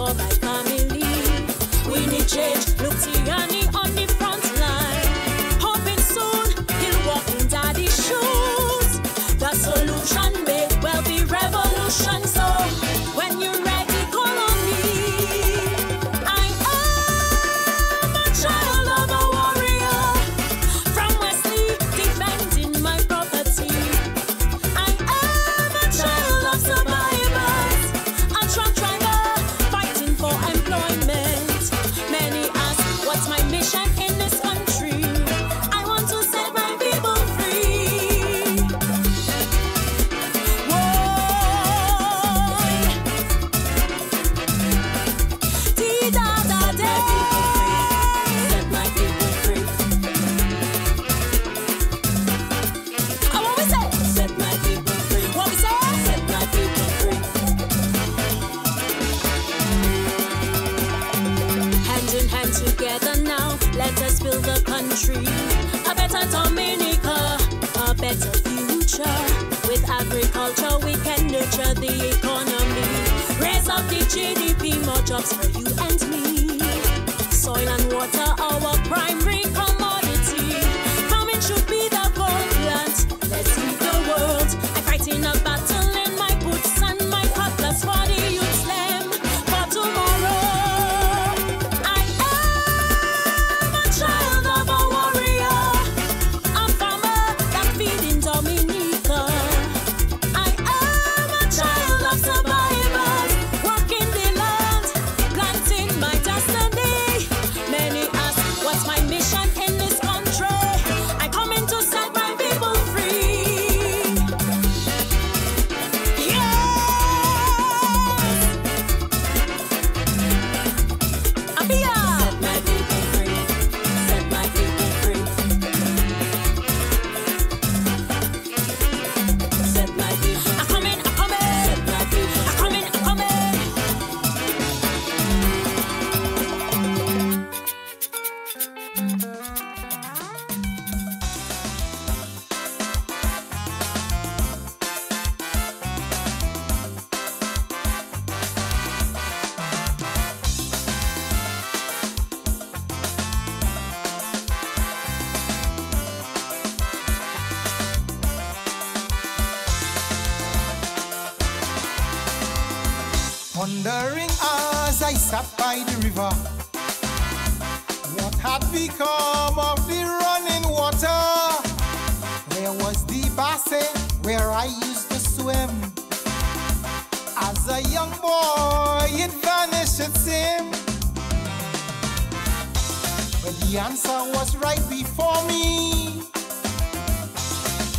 for my family. We need change. Look, Tiani on the front line. Hoping soon he'll walk in daddy's shoes. The solution may well be revolution. So when you're ready, call on me. I am a child of a warrior. From Wesley, defending my property. I am a child of survivors. A truck driver fighting for employment. Many ask, what's my mission in this country? I want to set my people free. Whoa. Dee-da-da-day. Set my people free. Oh, what we say? Set my people free. What we say? Set my people free. Hand in hand together now, let us build the country. A better Dominica, a better future. With agriculture, we can nurture the economy. Raise up the GDP, more jobs for you and me. Soil and water, our primary commodity. Farming should be the gold plant. Let's feed the world. I fight in a battle in my boots and my cutlass for the youth slam for tomorrow. I am a child of a warrior, a farmer that feeding Dominica. I am a child of survivors, working the land, planting my destiny. Many ask, what's my mission in this country? I come in to set my people free. Yes! Abia! Set my people free. Set my people free. Set my people free. I'm coming, I'm coming. Set my people free. I'm coming, I'm coming. Wondering as I sat by the river, what had become of the running water? Where was the basin where I used to swim? As a young boy, it vanished, it seemed. But the answer was right before me.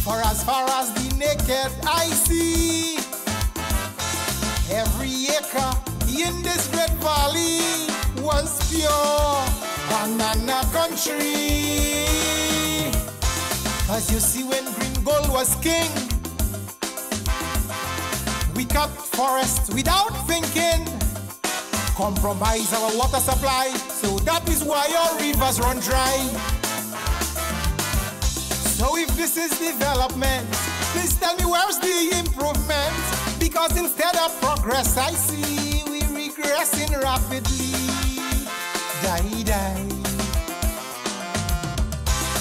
For as far as the naked eye see, every acre in this great valley was pure banana country. As you see, when green gold was king, we cut forests without thinking, compromise our water supply, so that is why our rivers run dry. So if this is development, please tell me where's the improvement? Because instead of progress, I see we regressing rapidly. Die, die.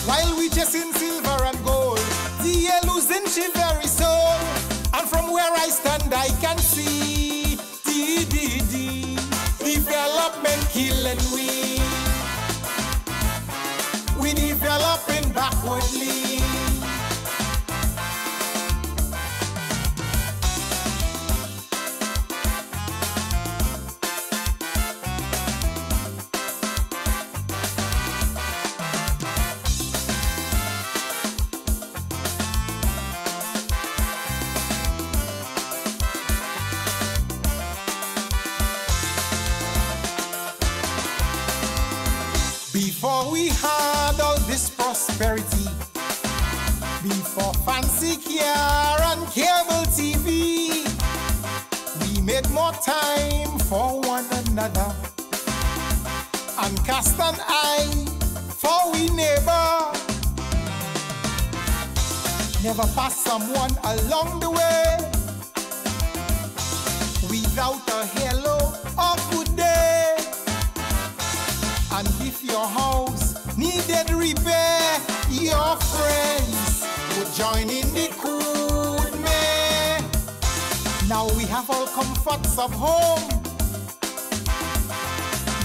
While we chasing silver and gold, the air losing its very soul. And from where I stand, I can see development killing we. We developing backwardly. Before we had all this prosperity, before fancy car and cable TV, we made more time for one another and cast an eye for we neighbor. Never pass someone along the way without a hello or good day. And if your house needed repair, your friends would join in the cool man. Now we have all comforts of home.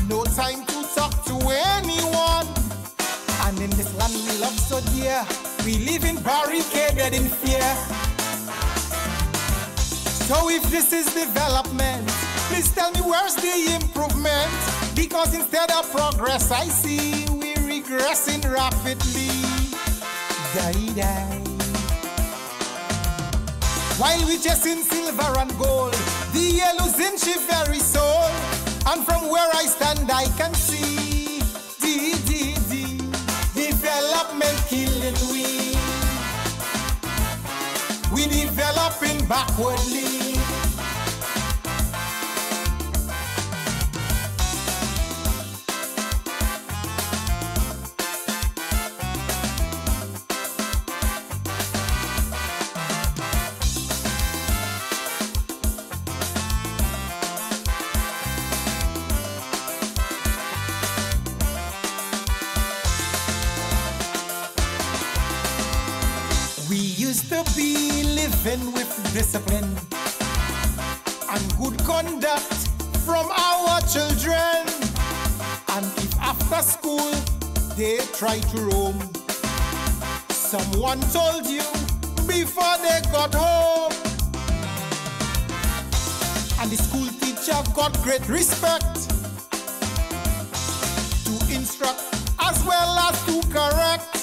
No time to talk to anyone. And in this land we love so dear, we live in barricaded in fear. So if this is development, please tell me where's the improvement? Because instead of progress I see we're regressing rapidly. Die, die. While we chasing silver and gold, the yellow's in she very soul. And from where I stand I can see development killing we. We developing backwardly. To be living with discipline and good conduct from our children. And if after school they try to roam, someone told you before they got home. And the school teacher got great respect to instruct as well as to correct.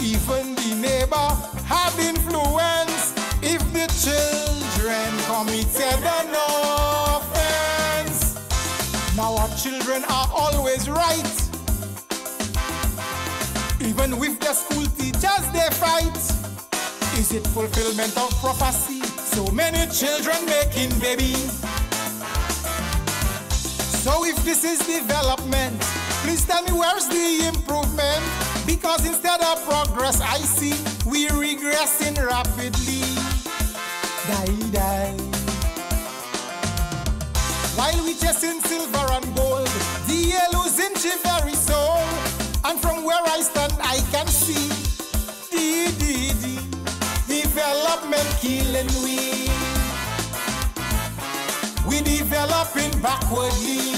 Even the neighbor have influence if the children committed an offense. Now our children are always right. Even with the school teachers they fight. Is it fulfillment of prophecy? So many children making baby. So if this is development, please tell me where's the improvement? Because instead of progress I see we're regressing rapidly. Die, die. While we chasing silver and gold, the yellow's in she very soul. And from where I stand I can see development killing we. We developing backwardly.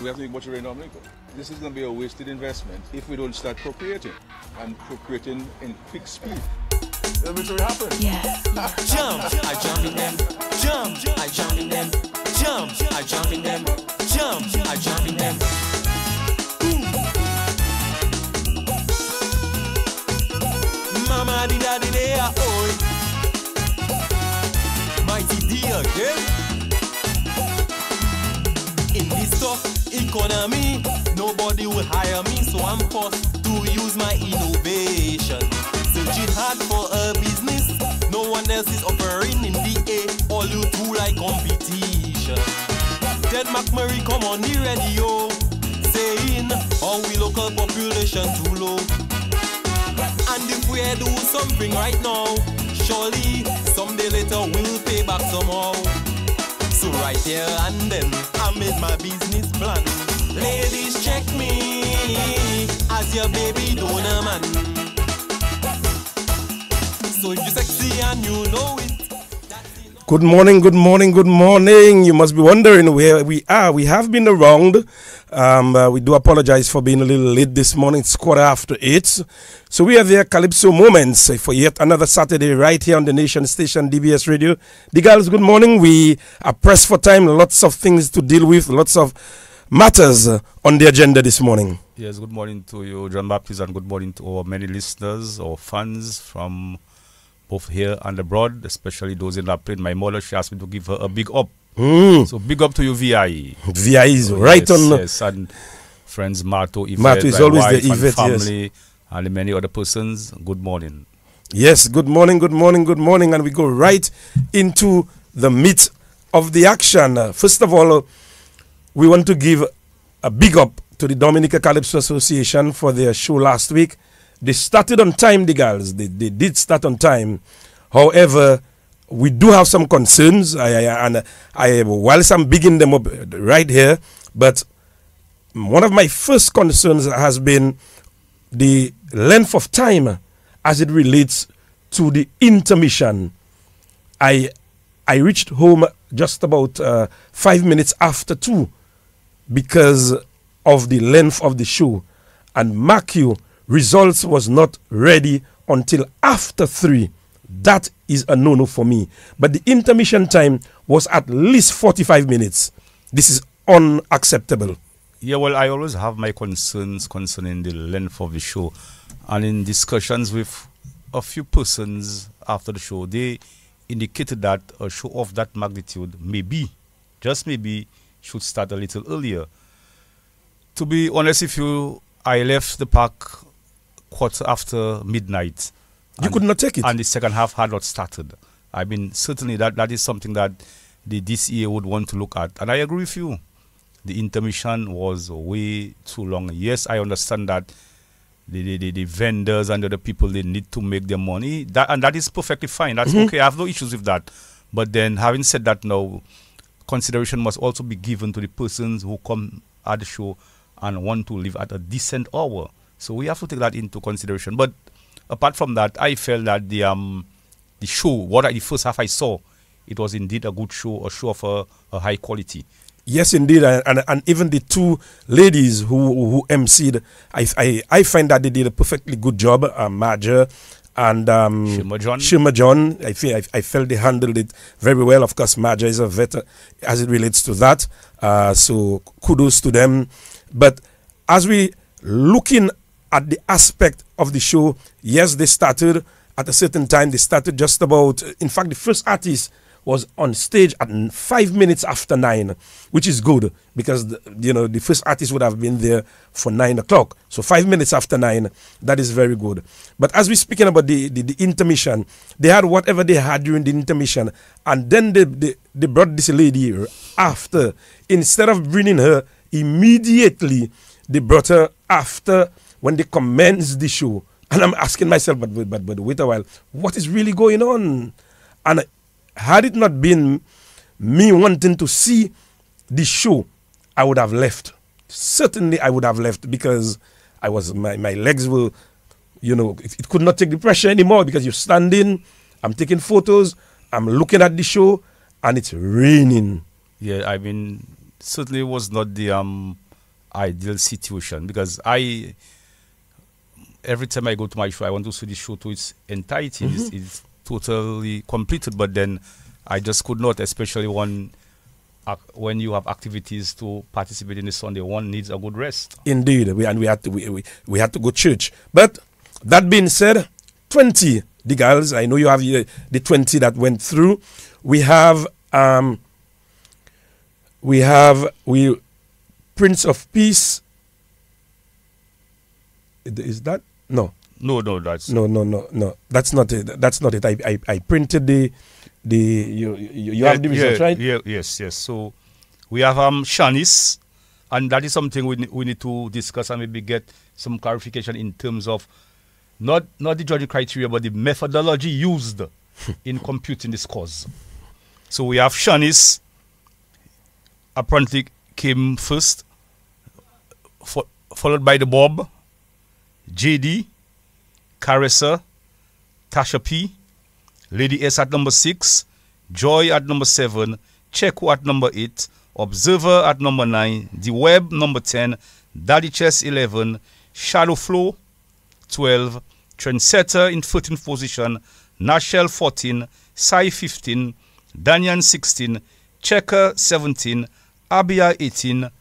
We have to make much rain on liquor. This is going to be a wasted investment if we don't start procreating and procreating in quick speed. That'll make sure it happens. Yeah. Jump, I jump in them. Jump, I jump in them. Jump, I jump in them. Jump, I jump in them. Mama di da di da oi. Mighty D again. In this tough economy, nobody will hire me, so I'm forced to use my innovation. Searching hard for a business, no one else is offering in the A. All you two like competition. Ted McMurray come on the radio, saying how we local population too low. And if we do something right now, surely someday later we'll pay back somehow. So right here and then, I made my business plan. Ladies, check me as your baby donor man. So if you're sexy and you know it. Good morning, good morning, good morning. You must be wondering where we are. We have been around. We do apologize for being a little late this morning. It's 8:15. So we are there, Calypso Moments, for yet another Saturday right here on the nation station, DBS Radio. The girls, good morning. We are pressed for time. Lots of things to deal with. Lots of matters on the agenda this morning. Yes, good morning to you, John Baptist, and good morning to our many listeners or fans from both here and abroad, especially those in La Plaine. My mother, she asked me to give her a big up. So big up to you, VI. VI is right yes, on. Yes, and friends Marto, Yvette, Marto is my always wife the Yvette, and family, yes. and the many other persons, good morning. Yes, good morning, good morning, good morning. And we go right into the meat of the action. First of all, we want to give a big up to the Dominica Calypso Association for their show last week. They started on time, the girls. They did start on time. However, we do have some concerns. Whilst I'm bigging them up right here, but one of my first concerns has been the length of time as it relates to the intermission. I reached home just about 5 minutes after 2 because of the length of the show. And mark you, results was not ready until after 3. That is a no-no for me. But the intermission time was at least 45 minutes. This is unacceptable. Yeah, well, I always have my concerns concerning the length of the show. And in discussions with a few persons after the show, they indicated that a show of that magnitude maybe, just maybe, should start a little earlier. To be honest with you, I left the park quarter after midnight. You could not take it. And the second half had not started. I mean, certainly that is something that the DCA would want to look at. And I agree with you. The intermission was way too long. Yes, I understand that the vendors and the other people, they need to make their money. That is perfectly fine. That's okay. I have no issues with that. But then, having said that now, consideration must also be given to the persons who come at the show and want to live at a decent hour. So we have to take that into consideration. But apart from that, I felt that the show, the first half I saw, it was indeed a good show, a show of a high quality. Yes, indeed, and even the two ladies who emceed, I find that they did a perfectly good job. Marja and Shima John, I felt they handled it very well. Of course, Marja is a vet as it relates to that, so kudos to them. But as we looking at the aspect of the show, yes, they started at a certain time. They started just about, in fact, the first artist was on stage at 5 minutes after 9, which is good because the first artist would have been there for 9 o'clock. So 5 minutes after 9, that is very good. But as we're speaking about the intermission, they had whatever they had during the intermission, and then they brought this lady after. Instead of bringing her immediately, they brought her after when they commenced the show. And I'm asking myself, but wait a while, what is really going on? And had it not been me wanting to see the show, I would have left. Certainly I would have left because my legs were, it could not take the pressure anymore because you're standing, I'm taking photos, I'm looking at the show, and it's raining. Yeah, I mean, certainly it was not the ideal situation because every time I go to my show, I want to see the show to its entirety. It's totally completed, but then I just could not, especially when you have activities to participate in the Sunday. One needs a good rest. Indeed, we had to go church. But that being said, 20 the girls. I know you have the 20 that went through. We have Prince of Peace. Is that no? No, that's no. That's not it. That's not it. I printed you have the results, right? Yes. So we have Shanice, and that is something we need to discuss and maybe get some clarification in terms of not the judging criteria, but the methodology used in computing the scores. So we have Shanice, apparently came first, followed by the Bob, JD, Carissa, Tasha P, Lady S at number 6, Joy at number 7, Checo at number 8, Observer at number 9, The Web number 10, Daddy Chess 11, Shadow Flow 12, Trendsetter in 13th position, Nashel 14, Sai 15, Danyan 16, Checker 17, Abia 18,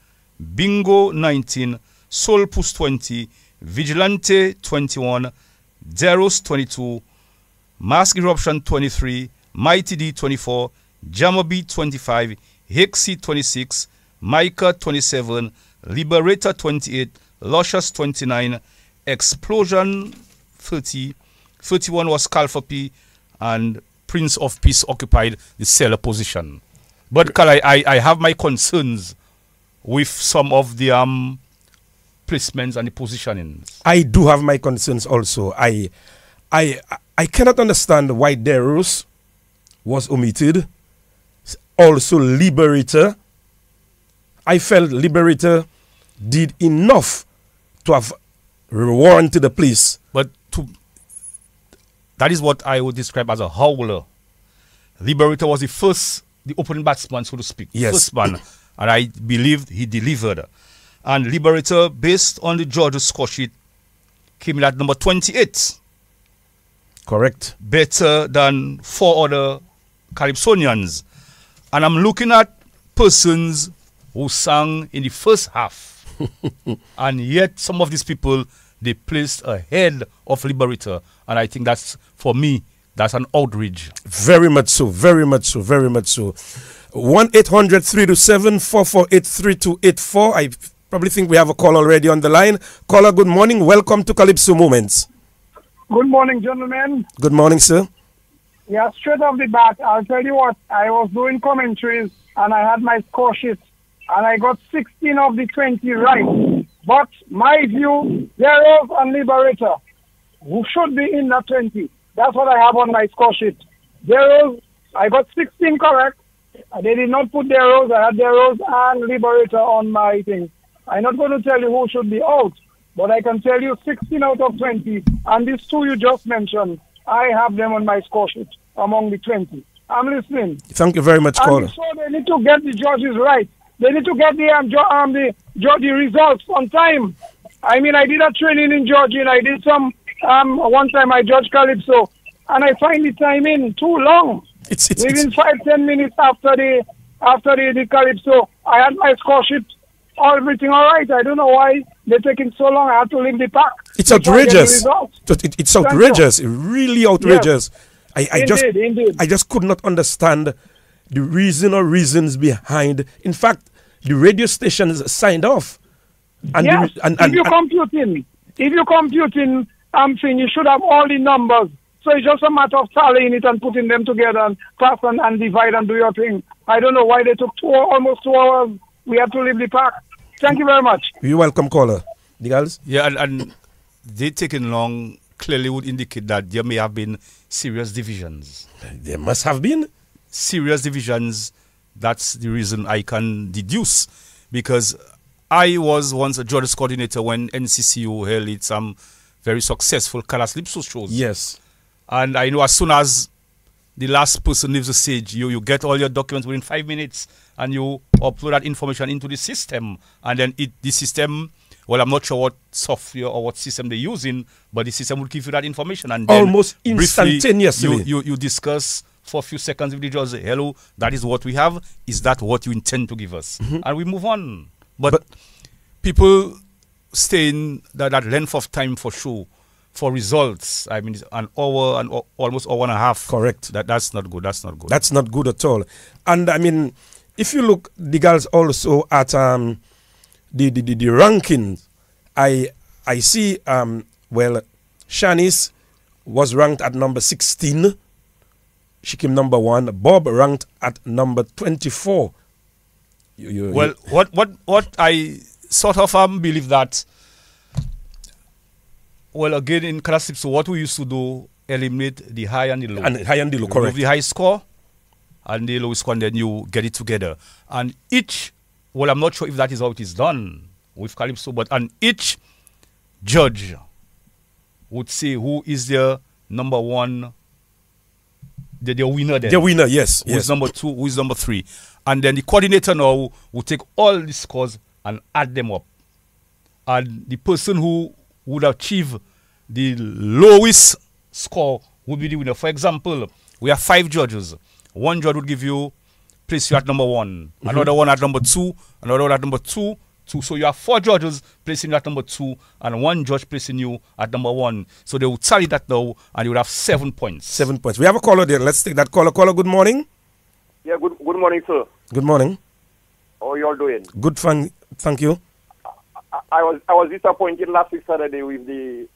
Bingo 19, Soul Puss 20, Vigilante 21, Zeros 22, Mask Eruption 23, Mighty D 24, Jamabi 25, Hixie 26, Micah 27, Liberator 28, Luscious 29, Explosion 30, 31 was Calfapi, and Prince of Peace occupied the cellar position. But I have my concerns with some of the placements and the positionings. I do have my concerns also. I cannot understand why Deros was omitted. Also Liberator. I felt Liberator did enough to have warranted the place. But that is what I would describe as a howler. Liberator was the opening batsman, so to speak. Yes. First man. And I believed he delivered. And Liberator, based on the George's score sheet, came in at number 28. Correct. Better than 4 other Calypsonians. And I'm looking at persons who sang in the first half. And yet some of these people, they placed ahead of Liberator. And I think that's, for me, that's an outrage. Very much so, very much so, very much so. 1-800-327-448-3284. I probably think we have a call already on the line. Caller, good morning. Welcome to Calypso Moments. Good morning, gentlemen. Good morning, sir. Yeah, straight off the bat, I'll tell you what, I was doing commentaries and I had my score sheet and I got 16 of the 20 right. But my view, Zeros and Liberator, who should be in the 20. That's what I have on my score sheet. Zeros, I got 16 correct. They did not put Zeros. I had Zeros and Liberator on my thing. I'm not going to tell you who should be out, but I can tell you 16 out of 20. And these two you just mentioned, I have them on my score sheet among the 20. I'm listening. Thank you very much, caller. So they need to get the judges right. They need to get the results on time. I mean, I did a training in Georgia, and I did some one time I judged Calypso, and I find the timing too long. Within 5-10 minutes after the Calypso, I had my score sheet, everything all right. I don't know why they're taking so long. I had to leave the park. It's outrageous. It's outrageous. Really outrageous. Yes. Indeed. I just could not understand the reason or reasons behind. In fact, the radio stations signed off. And yes. If you're computing thing, you should have all the numbers. So it's just a matter of tallying it and putting them together and pass and divide and do your thing. I don't know why they took almost 2 hours. We have to leave the park. Thank you very much. You're welcome, caller. The girls? Yeah, and they taking long clearly would indicate that there may have been serious divisions. There must have been. Serious divisions. That's the reason I can deduce. Because I was once a Georges coordinator when NCCU held its very successful Calypso shows. Yes. And I know as soon as the last person leaves the stage, you get all your documents within 5 minutes and you upload that information into the system. And then the system, well, I'm not sure what software or what system they're using, but the system will give you that information. And then almost instantaneously. You discuss for a few seconds with the judge, hello, that is what we have. Is that what you intend to give us? And we move on. But people stay in that length of time for show, for results. I mean, an hour and almost hour and a half. Correct. That's not good. That's not good. That's not good at all. And I mean, if you look, the girls also at the rankings, I see well, Shanice was ranked at number 16. She came number 1. Bob ranked at number 24. What I sort of believe that, well, again, in Calypso, what we used to do, eliminate the high and the low. And high and the low, correct. The high score and the low score, and then you get it together. And each, well, I'm not sure if that is how it is done with Calypso, but each judge would say who is their number 1, their winner then. The winner, yes. Who is number 2, who is number 3. And then the coordinator now will take all the scores and add them up. And the person who would achieve the lowest score would be the winner. For example, we have 5 judges. One judge would give you, place you at number 1. Another one at number 2. Another one at number 2. So you have 4 judges placing you at number 2 and 1 judge placing you at number 1. So they will tally that now and you would have 7 points. 7 points. We have a caller there. Let's take that caller. Caller, good morning. Yeah, good morning, sir. Good morning. How are you all doing? Good, thank you. I was disappointed last week Saturday with the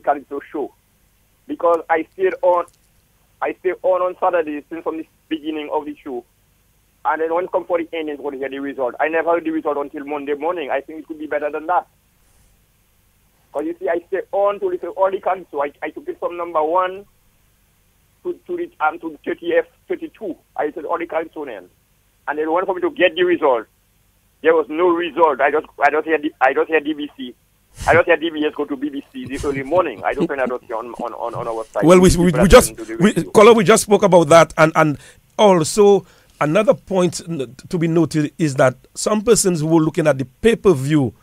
Calypso show because I stayed on Saturday since from the beginning of the show, and then when it comes for the end, it's going to hear the result. I never heard the result until Monday morning. I think it could be better than that. Because you see, I stayed on to listen to all the Calypso. I took it from number 1 to the 30th, 32. I listened to all the Calypso then. And then when for me to get the result, there was no result. I just hear DBC. I just hear DBS go to BBC this early morning. I don't hear on our site. Well, we just spoke about that, and also another point to be noted is that some persons who were looking at the pay-per-view,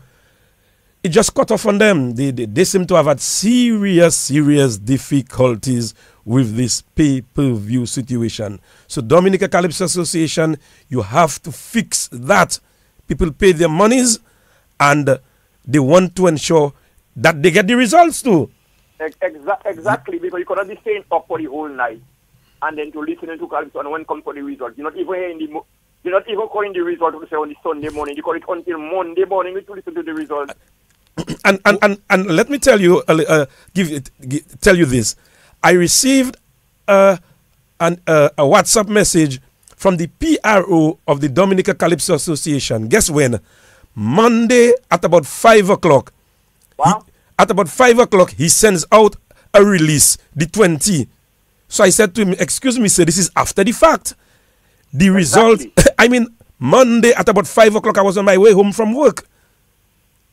it just cut off on them. They seem to have had serious difficulties with this pay-per-view situation. So Dominica Calypso Association, you have to fix that. People pay their monies and they want to ensure that they get the results too. Exactly, because you cannot be staying up for the whole night and then to listen to Calypso and when it comes for the result. You're not even calling the result to say on the Sunday morning. You call it until Monday morning to listen to the result. And let me tell you, tell you this. I received a WhatsApp message from the PRO of the Dominica Calypso Association. Guess when? Monday at about 5 o'clock. Wow. At about 5 o'clock, he sends out a release, the 20. So I said to him, excuse me, sir, this is after the fact. The result, I mean, Monday at about 5 o'clock, I was on my way home from work.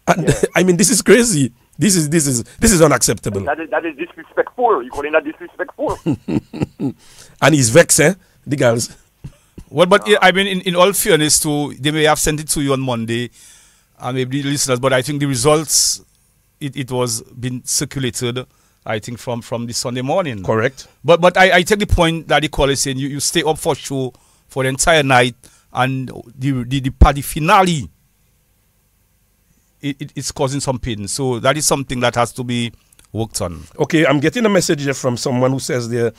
And yeah. I mean, this is crazy. This is unacceptable. That is disrespectful. You calling that disrespectful? And he's vexed, the girls. Well, but I mean, in all fairness, they may have sent it to you on Monday, maybe the listeners, but I think the results, it was been circulated, I think, from the Sunday morning. Correct. But I take the point that the caller is saying, you stay up for show for the entire night, and the party finale, it's causing some pain. So that is something that has to be worked on. Okay, I'm getting a message here from someone who says there,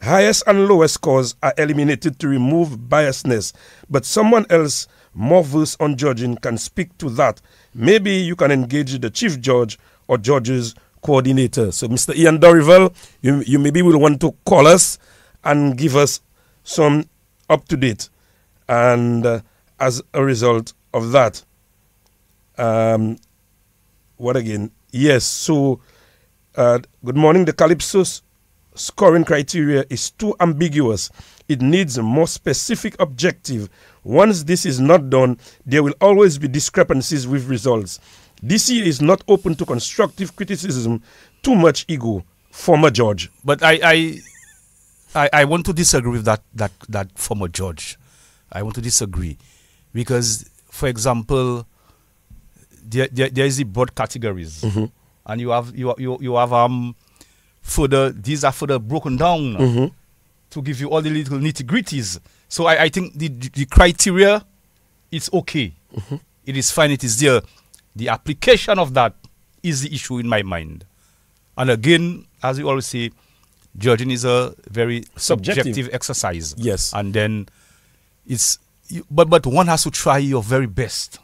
highest and lowest scores are eliminated to remove biasness, but someone else more versed on judging can speak to that. Maybe you can engage the chief judge or judges coordinator. So Mr. Ian Dorival, you maybe will want to call us and give us some up-to-date. And as a result of that, what again? Yes, so good morning. The Calypso's scoring criteria is too ambiguous. It needs a more specific objective. Once this is not done, there will always be discrepancies with results. This year is not open to constructive criticism. Too much ego. Former judge. But I want to disagree with that former judge. I want to disagree because, for example, there is the broad categories, and you have further. These are further broken down to give you all the little nitty-gritties. So I think the criteria is okay. It is fine. It is there. The application of that is the issue in my mind. And again, as we always say, judging is a very subjective exercise. Yes. And then but one has to try your very best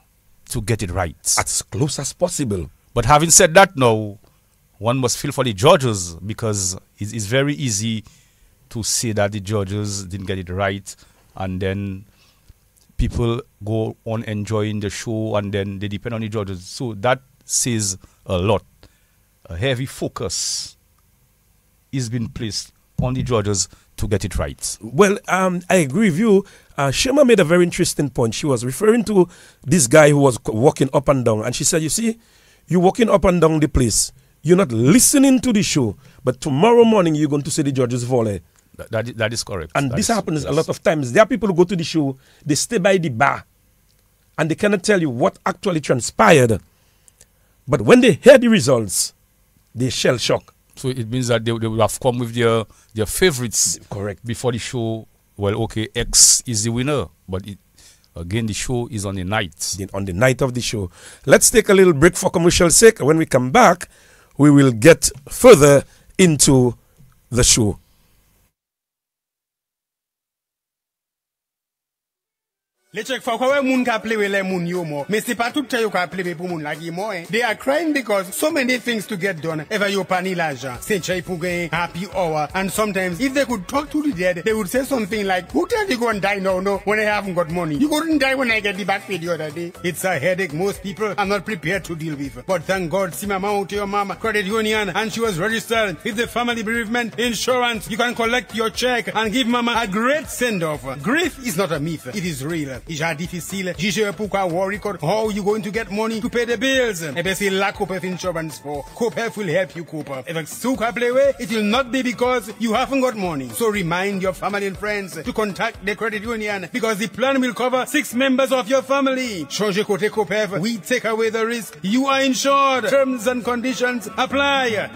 to get it right. As close as possible. But having said that now, one must feel for the judges because it's very easy to say that the judges didn't get it right and then people go on enjoying the show and then they depend on the judges. So that says a lot. A heavy focus is being placed on the judges to get it right. Well, I agree with you. Shema made a very interesting point. She was referring to this guy who was walking up and down. And she said, you see, you're walking up and down the place. You're not listening to the show. But tomorrow morning, you're going to see the judges volley. That is correct. And this happens a lot of times. There are people who go to the show, they stay by the bar, and they cannot tell you what actually transpired. But when they hear the results, they shell shock. So it means that they will have come with their favorites. Correct. Before the show. Well, okay, X is the winner. But again, the show is on the night. On the night of the show. Let's take a little break for commercial sake. When we come back, we will get further into the show. Les check for how moon can play with moon you more. Mais c'est pas tout you can play with moon like you more. They are crying because so many things to get done. Ever you pani l'argent. Say chay pour gain happy hour. And sometimes if they could talk to the dead, they would say something like, who tell you go and die now? No, when I haven't got money. You couldn't die when I get the back pay the other day. It's a headache most people are not prepared to deal with. But thank God, see my mom to your mama credit union and she was registered with the family bereavement insurance. You can collect your check and give mama a great send-off. Grief is not a myth. It is real. It's difficile. Jije pourquoi worry how you going to get money to pay the bills. Eh bien, c'est la COPEF insurance for. COPEF will help you cope. If it's suka play way, it will not be because you haven't got money. So remind your family and friends to contact the credit union because the plan will cover 6 members of your family. Change côté COPEF. We take away the risk. You are insured. Terms and conditions apply.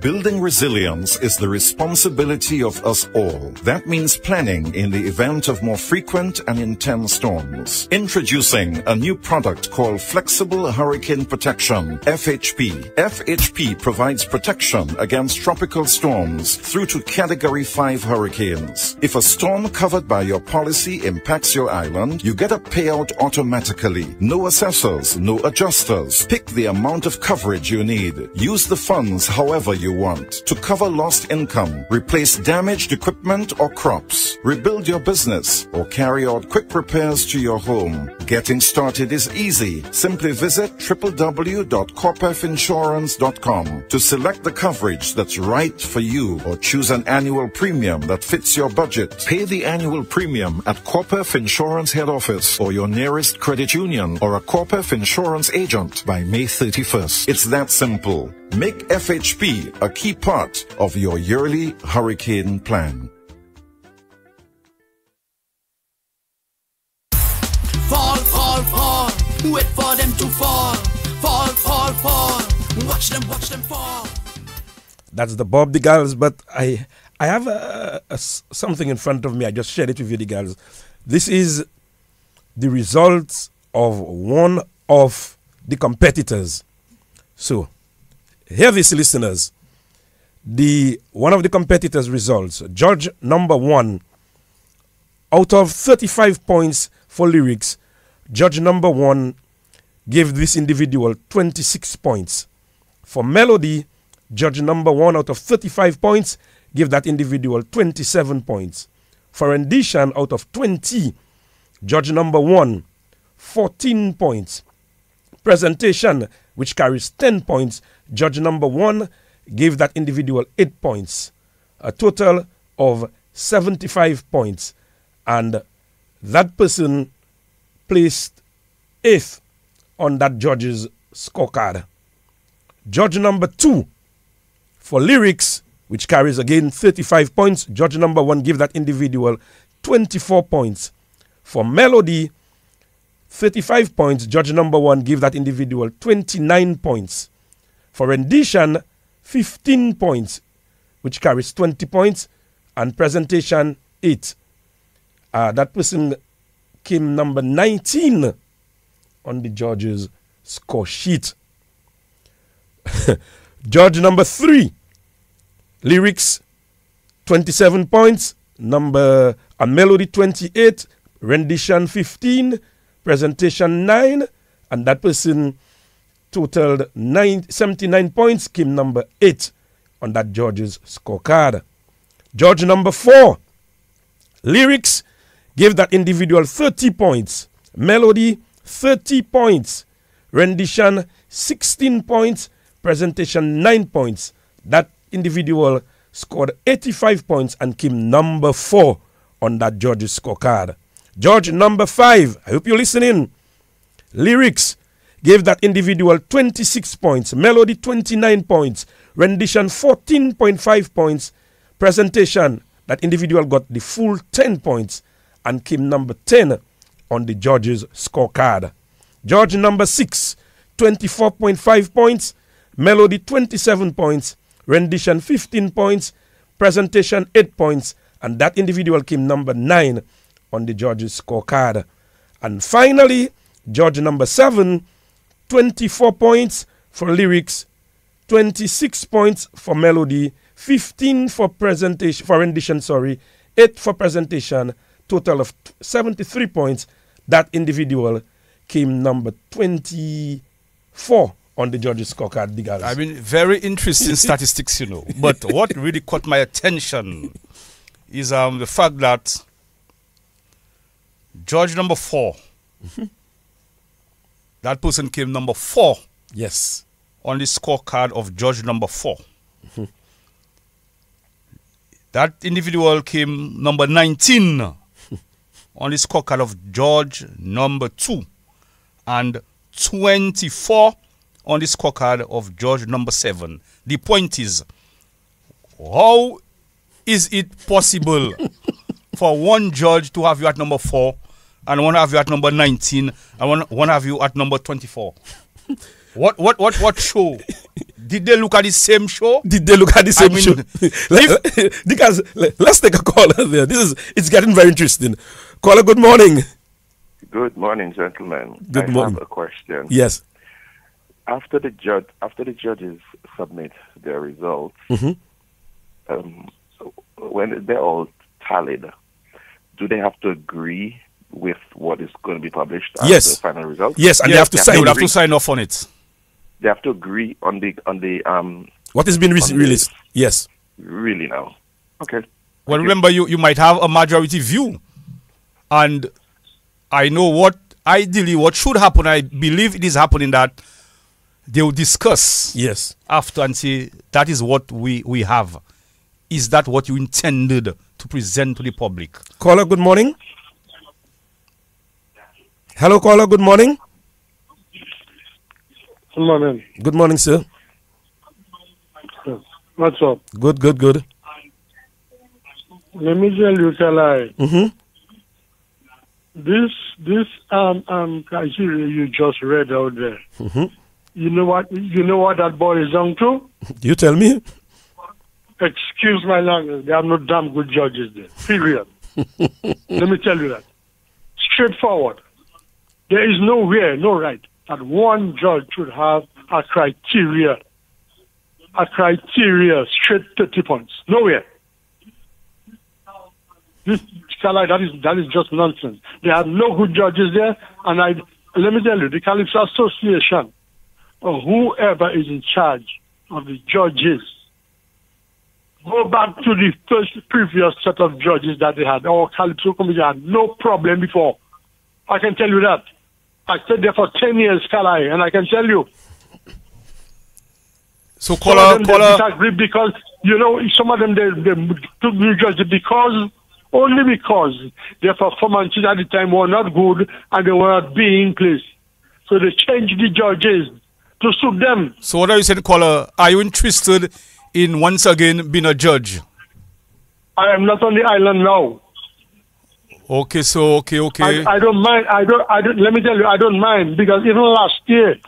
Building resilience is the responsibility of us all. That means planning in the event of more frequent and intense storms. Introducing a new product called Flexible Hurricane Protection, FHP. FHP provides protection against tropical storms through to Category 5 hurricanes. If a storm covered by your policy impacts your island, you get a payout automatically. No assessors, no adjusters. Pick the amount of coverage you need. Use the funds however you want to cover lost income, replace damaged equipment or crops, rebuild your business, or carry out quick repairs to your home. Getting started is easy. Simply visit www.corpefinsurance.com to select the coverage that's right for you or choose an annual premium that fits your budget. Pay the annual premium at Corpef Insurance Head Office or your nearest credit union or a Corpef Insurance agent by May 31st. It's that simple. Make FHP a key part of your yearly hurricane plan. Fall, fall, fall. Wait for them to fall. Fall, fall, fall. Watch them fall. That's the Bob the Girls, but I have something in front of me. I just shared it with you, the girls. This is the results of one of the competitors. So, hear this, listeners. One of the competitors' results, judge number 1, out of 35 points for lyrics, judge number 1 gave this individual 26 points. For melody, judge number 1 out of 35 points gave that individual 27 points. For rendition, out of 20, judge number 1, 14 points. Presentation, which carries 10 points, judge number 1 gave that individual 8 points, a total of 75 points, and that person placed 8th on that judge's scorecard. Judge number 2 for lyrics, which carries again 35 points, judge number 1 gave that individual 24 points. For melody, 35 points, judge number 1 gave that individual 29 points. For rendition, 15 points, which carries 20 points, and presentation, 8. That person came number 19 on the judge's score sheet. Judge number 3, lyrics, 27 points, a melody, 28, rendition, 15, presentation, 9, and that person totaled 79 points, came number 8 on that judge's scorecard. Judge number 4, lyrics, gave that individual 30 points, melody, 30 points, rendition, 16 points, presentation, 9 points. That individual scored 85 points and came number 4 on that judge's scorecard. Judge number 5, I hope you're listening. Lyrics gave that individual 26 points, melody 29 points, rendition 14.5 points, presentation, that individual got the full 10 points and came number 10 on the judge's scorecard. Judge number 6, 24.5 points, melody 27 points, rendition 15 points, presentation 8 points, and that individual came number 9 on the judge's scorecard. And finally, judge number 7, 24 points for lyrics, 26 points for melody, 15 for presentation, for rendition, 8 for presentation, total of 73 points. That individual came number 24 on the judges' scorecard, the guys. I mean, very interesting statistics, But what really caught my attention is the fact that judge number 4, that person came number 4. Yes. On the scorecard of judge number 4. That individual came number 19 on the scorecard of judge number 2 and 24 on the scorecard of judge number 7. The point is, how is it possible for one judge to have you at number 4 and one have you at number 19 and one have you at number 24? What show? Did they look at the same show? Did they look at the same show? Because let's take a caller there. It's getting very interesting. Caller, good morning. Good morning, gentlemen. Good morning. I have a question. Yes. After the judges submit their results, when they're all tallied, do they have to agree with what is going to be published as the final result? Yes, and they have to sign off on it. They have to agree on the what has been released. Yes. Really now. Okay. Well, remember, you might have a majority view, and I know what should happen. I believe it is happening that they will discuss. Yes. After and say that is what we have. Is that what you intended to present to the public? Caller, good morning. Hello, caller, good morning. Good morning. Good morning, sir. What's up? Good. Let me tell you, Kalai. This criteria you just read out there. You know what that boils down to? You tell me. Excuse my language. There are no damn good judges there. Period. Let me tell you that. Straightforward. There is nowhere, no right, that one judge should have a criteria straight 30 points. Nowhere. This, that is just nonsense. There are no good judges there, and let me tell you, the Calypso Association, or whoever is in charge of the judges, go back to the previous set of judges that they had. Our Calypso committee had no problem before. I can tell you that. I stayed there for 10 years, Kalai, and I can tell you. So, caller, disagree because some of them they took new judges only because their performances at the time were not good and they were not being in place. So they changed the judges to suit them. So what are you saying, caller? Are you interested in once again being a judge? I am not on the island now. Okay, so okay. I don't mind. I don't. Let me tell you, I don't mind because even last year,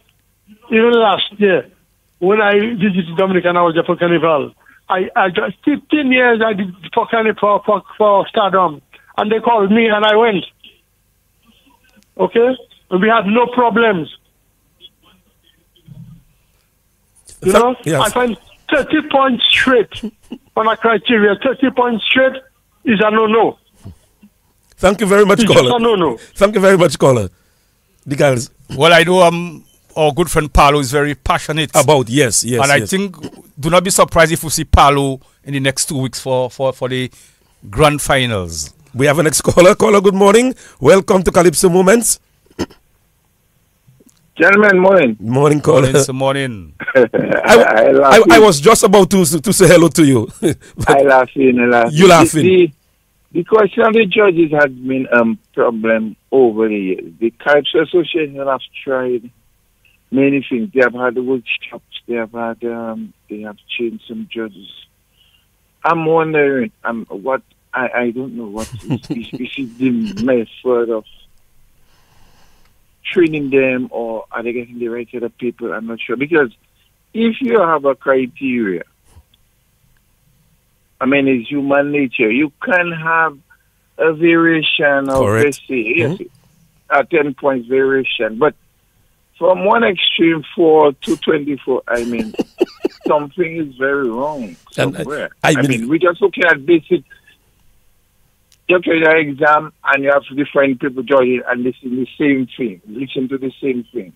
when I did it to Dominican, I was there for Carnival. I just 15 years I did for Carnival for Stardom, and they called me and I went. Okay, and we had no problems. Yes. I find 30 points straight on a criteria. 30 points straight is a no-no. Thank you very much, caller. No. Thank you very much, caller. The guys. Well, I know our good friend Paulo is very passionate about yes. And I think do not be surprised if we see Paulo in the next 2 weeks for the grand finals. We have a next caller. Caller, good morning. Welcome to Calypso Moments. Gentlemen, morning. Morning, caller. Morning. I was just about to say hello to you. I laughing. You laughing? The question of the judges has been a problem over the years. The Calypso Association have tried many things. They have had workshops. They have changed some judges. I'm wondering, I don't know what is the method of training them, or are they getting the right set of people? I'm not sure. Because if you have a criteria, it's human nature. You can have a variation of, let's say, a 10 points variation. But from one extreme 4 to 24, something is very wrong somewhere. I mean, we just looking at basic. You take your exam and you have different people joining and listen to the same thing, listen to the same thing.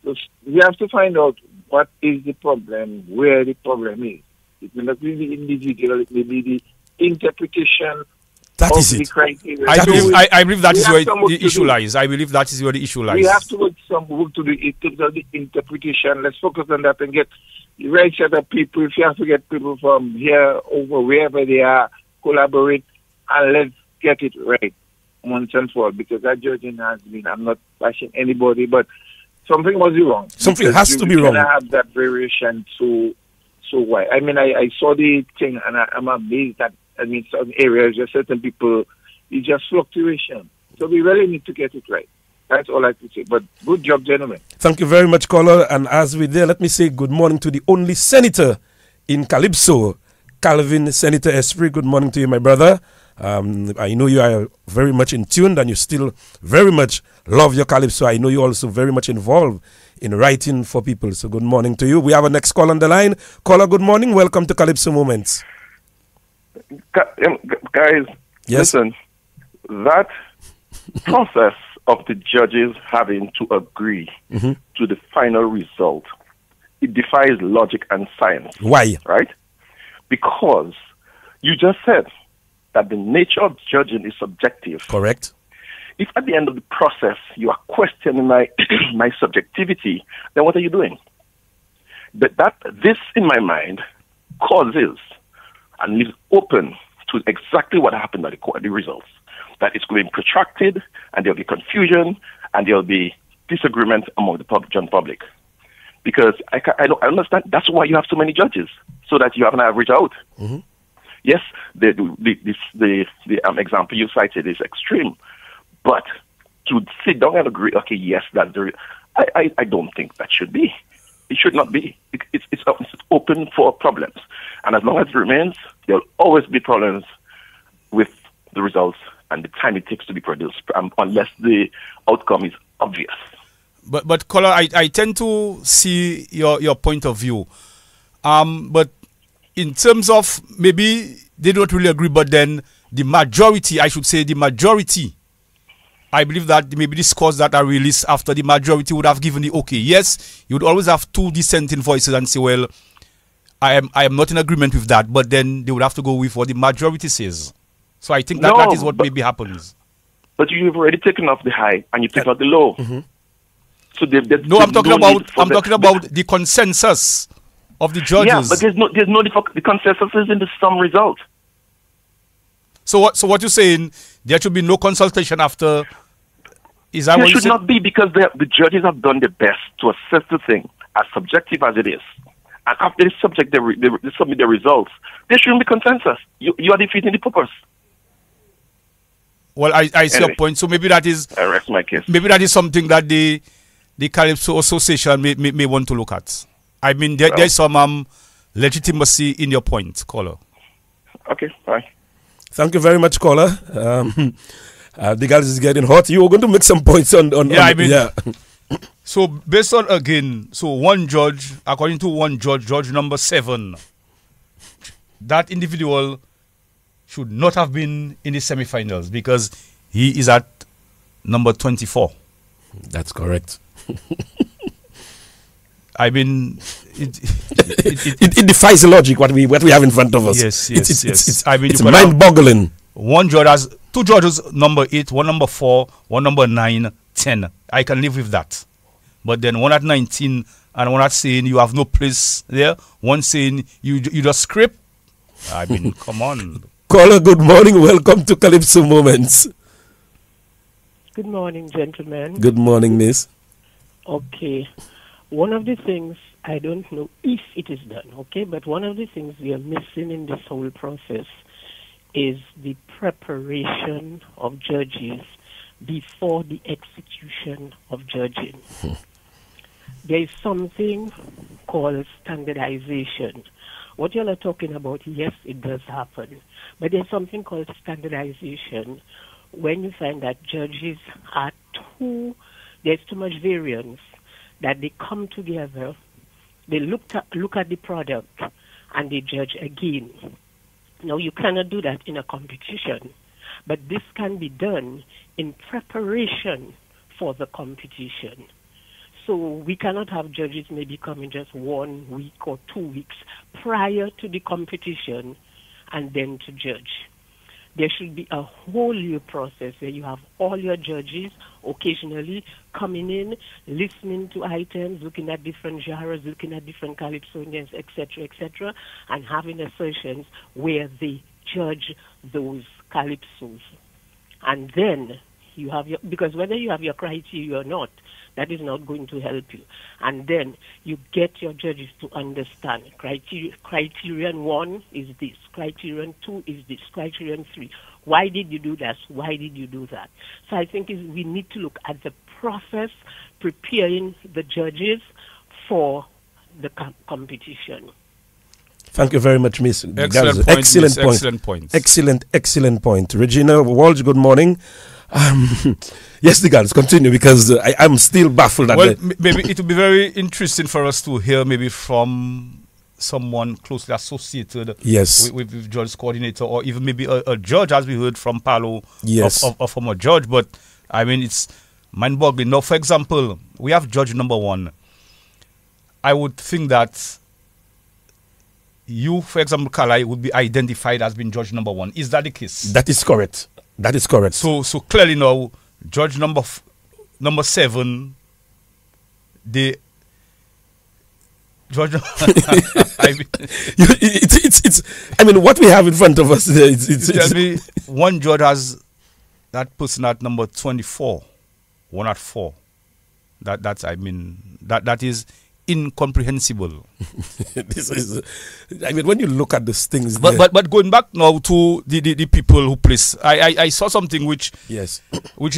So we have to find out what is the problem, where the problem is. It may not be the individual, it may be the interpretation. That is it. I believe that is where the issue lies. I believe that is where the issue lies. We have to work to do in terms of the interpretation. Let's focus on that and get the right set of people. If you have to get people from here over wherever they are, collaborate, and let's get it right once and for all. Because that judging has been, I'm not bashing anybody, but something was wrong. Something has to be wrong. You have that variation so wide. I mean, I saw the thing and I'm amazed that, I mean, some areas, just certain people, it's just fluctuation. So we really need to get it right. That's all I can say. But good job, gentlemen. Thank you very much, caller. And as we're there, let me say good morning to the only senator in Calypso, Calvin Senator Esprit. Good morning to you, my brother. I know you are very much in tune and you still very much love your Calypso. I know you're also very much involved in writing for people. So good morning to you. We have a next call on the line. Caller, good morning. Welcome to Calypso Moments. Guys, listen, that process of the judges having to agree to the final result, it defies logic and science. Why? Right? Because you just said that the nature of judging is subjective. Correct. If at the end of the process you are questioning my my subjectivity, then what are you doing? But this, in my mind, causes and leaves open to exactly what happened at the results. That it's going to be protracted, and there'll be confusion, and there'll be disagreement among the general public. Because I don't understand. That's why you have so many judges, so that you have an average out. Yes, the example you cited is extreme, but to sit down and agree, okay, yes, that's I don't think that should be. It should not be. It's open for problems. And as long as it remains, there will always be problems with the results and the time it takes to be produced, unless the outcome is obvious. But caller, I tend to see your point of view. But in terms of maybe they don't really agree, but then the majority, I should say the majority, I believe that maybe the scores that are released after the majority would have given the okay. Yes, you would always have two dissenting voices and say, well, I am not in agreement with that, but then they would have to go with what the majority says. So I think that is what maybe happens. But you've already taken off the high and you take out the low. So I'm talking about the consensus of the judges. Yeah, but the consensus is in the sum result. So what you're saying? There should be no consultation after. Is that there what you should not be, because the judges have done their best to assess the thing, as subjective as it is. And after they submit the results, there shouldn't be consensus. You are defeating the purpose. Well, I see your point. So maybe that is. I rest my case. Maybe that is something that the Calypso Association may want to look at. I mean, there's some legitimacy in your point, caller. Okay, bye. Thank you very much, caller. The guys is getting hot. You were going to make some points on yeah. So based on one judge, according to one judge, judge number 7, that individual should not have been in the semi-finals because he is at number 24. That's correct. I mean, it defies logic what we have in front of us. Yes. It's mind-boggling. One judge has 2 judges, number 8, one number 4, one number 9, 10. I can live with that. But then one at 19 and one at saying you have no place there. One saying you just script. I mean, come on. Caller, good morning. Welcome to Calypso Moments. Good morning, gentlemen. Good morning, miss. Okay. One of the things, I don't know if it is done, okay, but one of the things we are missing in this whole process is the preparation of judges before the execution of judging. There is something called standardization. What you are talking about, yes, it does happen, but there's something called standardization when you find that judges there's too much variance, that they come together They look at the product and they judge again. Now, you cannot do that in a competition, but this can be done in preparation for the competition. So we cannot have judges maybe coming just 1 week or 2 weeks prior to the competition and then to judge. There should be a whole year process where you have all your judges occasionally coming in, listening to items, looking at different genres, looking at different calypsonians, etc., and having a sessions where they judge those calypsos. And then you have your, because whether you have your criteria or not, that is not going to help you. And then you get your judges to understand. Criterion 1 is this. Criterion 2 is this. Criterion 3. Why did you do that? Why did you do that? So I think we need to look at the process, preparing the judges for the competition. Thank you very much, Miss. Excellent point. Excellent point. Regina Walsh, good morning. Yes, the girls, continue, because I'm still baffled. Well, maybe it would be very interesting for us to hear maybe from someone closely associated with judge coordinator, or even maybe a judge, as we heard from Palo, of from a judge. But I mean, it's mind-boggling. Now, for example, we have judge number 1. I would think that you, for example, Kalai, would be identified as being judge number 1. Is that the case? That is correct. That is correct. So clearly now, judge number 7, the judge. I mean, what we have in front of us. Tell me, one judge has that person at number 24, 1 at 4. That is incomprehensible. This is, I mean, when you look at these things, but going back now to the people who place, I saw something which is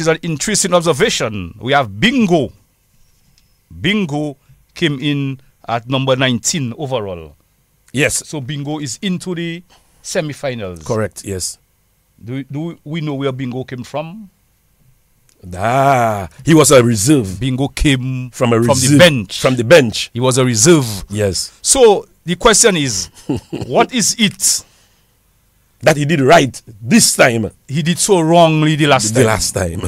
an interesting observation. We have Bingo. Bingo came in at number 19 overall. Yes. So Bingo is into the semi-finals. Correct. Yes. Do we know where Bingo came from? He was a reserve. Bingo came from the bench. From the bench. He was a reserve. Yes. So the question is, what is it that he did right this time? He did so wrongly the last time.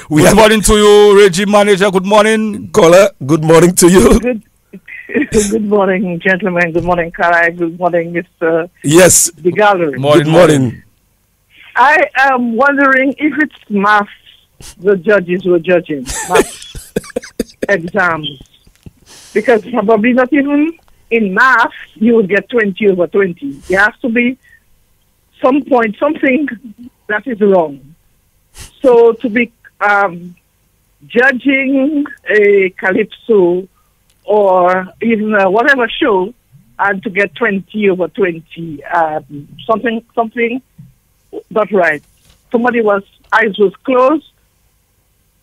Good morning to you, Reggie Manager. Good morning. Caller, good morning to you. Good morning, gentlemen. Good morning, Kara. Good morning, Mr. Yes. The gallery. Good morning. I am wondering if it's math the judges were judging, math exams. Because probably not even in math you will get 20 over 20. There has to be something that is wrong. So to be judging a Calypso or even whatever show and to get 20 over 20, something not right. Somebody's eyes was closed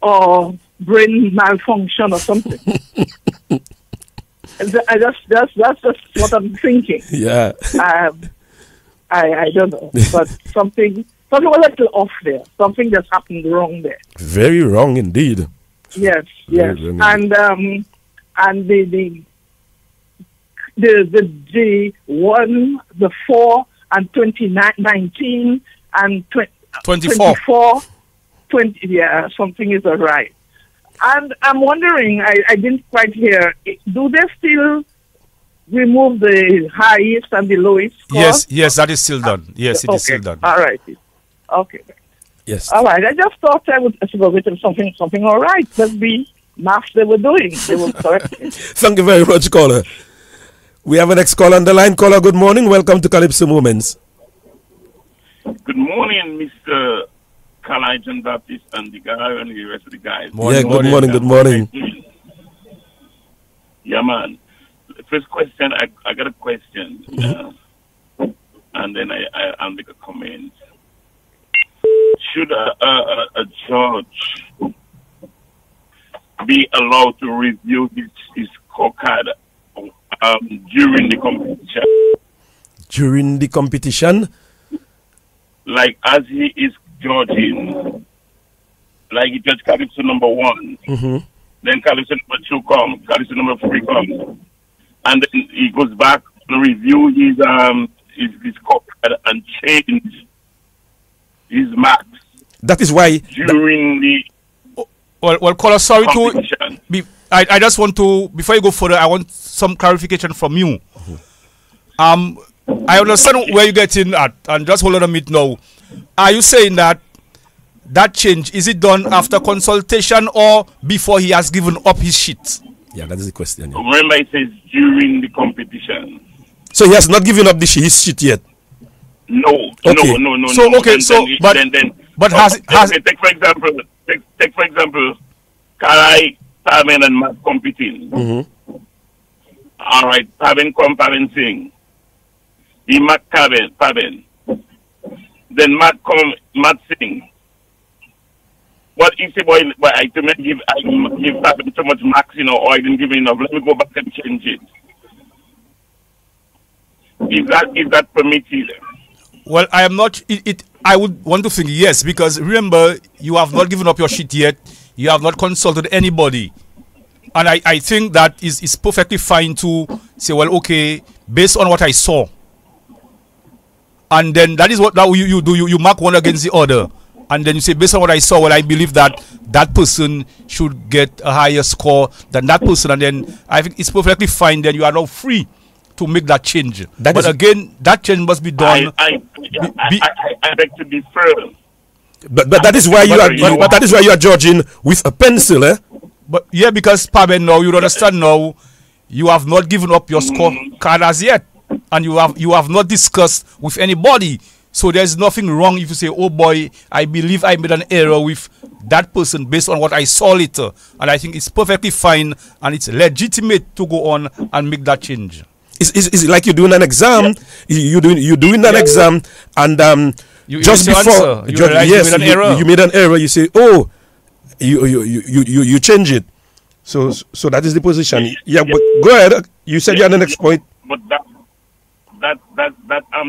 or brain malfunction or something. That's just what I'm thinking. Yeah. I don't know, but something was a little off there. Something just happened wrong there. Very wrong indeed. Yes, yes. And the 1, the 4, and 2019 and 24. 20, yeah, something is all right. And I'm wondering, I didn't quite hear, do they still remove the highest and the lowest score? Yes, that is still done. Yes, it is still done. All right. Okay. Yes. All right. I just thought I would go with something all right. Must be math they were doing. They were correct. Thank you very much, caller. We have a next caller on the line. Caller, good morning. Welcome to Calypso Moments. Good morning, Mr. Kalai John Baptist and the guy and the rest of the guys. Good morning. Yeah, man. First question, I got a question. And then I'll make a comment. Should a judge be allowed to review his scorecard during the competition? During the competition? Like, as he is judging, like he judged Calypso number 1, then Calypso number 2 comes, Calypso number 3 comes, and then he goes back to review his copy and change his marks. That is why during the well, caller, sorry to be. I just want to, before you go further, I want some clarification from you. I understand where you're getting at, and just hold on a minute now. Are you saying that change, is it done after consultation or before he has given up his sheet? Yeah, that is the question. Yeah. Remember, it says during the competition. So he has not given up his sheet yet? No. Okay. No. So, okay, but has take for example, Karai, Paven and Matt competing. All right, Paven come, Paven sing. He Matt Paven. Then Matt come, Matt sing. What if the boy, I give Paven so much max, or I didn't give enough? Let me go back and change it. Is that permitted? Well, I am not. I would want to think yes, because remember, you have not given up your sheet yet. You have not consulted anybody. And I think that is perfectly fine to say, well, okay, based on what I saw. And then that is what you do. You mark one against the other. And then you say, based on what I saw, well, I believe that that person should get a higher score than that person. And then I think it's perfectly fine. Then you are now free to make that change. But again, that change must be done. I beg to differ. But that is why you are judging with a pencil, eh? But yeah, because Paben, now you understand now, you have not given up your score card as yet, and you have not discussed with anybody. So there's nothing wrong if you say, oh boy, I believe I made an error with that person based on what I saw later, and I think it's perfectly fine and it's legitimate to go on and make that change. It's like you're doing an exam. You're doing an exam, and just before you made an error. You say, "Oh, you change it." So that is the position. Yeah, but go ahead. You said you had the next point. But that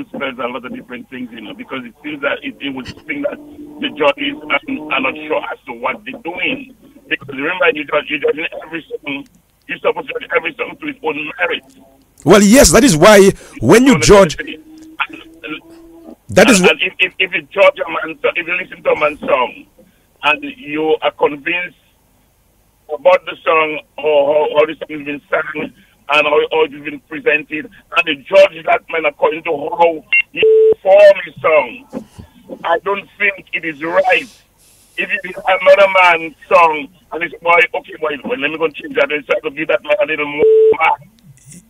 spells a lot of different things, because it seems that it would seem that the judges are not sure as to what they're doing. Because remember, you're judging every song. You're supposed to judge every song to its own merit. Well, yes, that is why when you judge, that is if you judge a man, if you listen to a man's song, and you are convinced about the song or how the song has been sung and how it has been presented, and you judge that man according to how he performed his song, I don't think it is right. If it is another man's song and it's boy, okay, boy, let me go change that and try to give that man a little more mark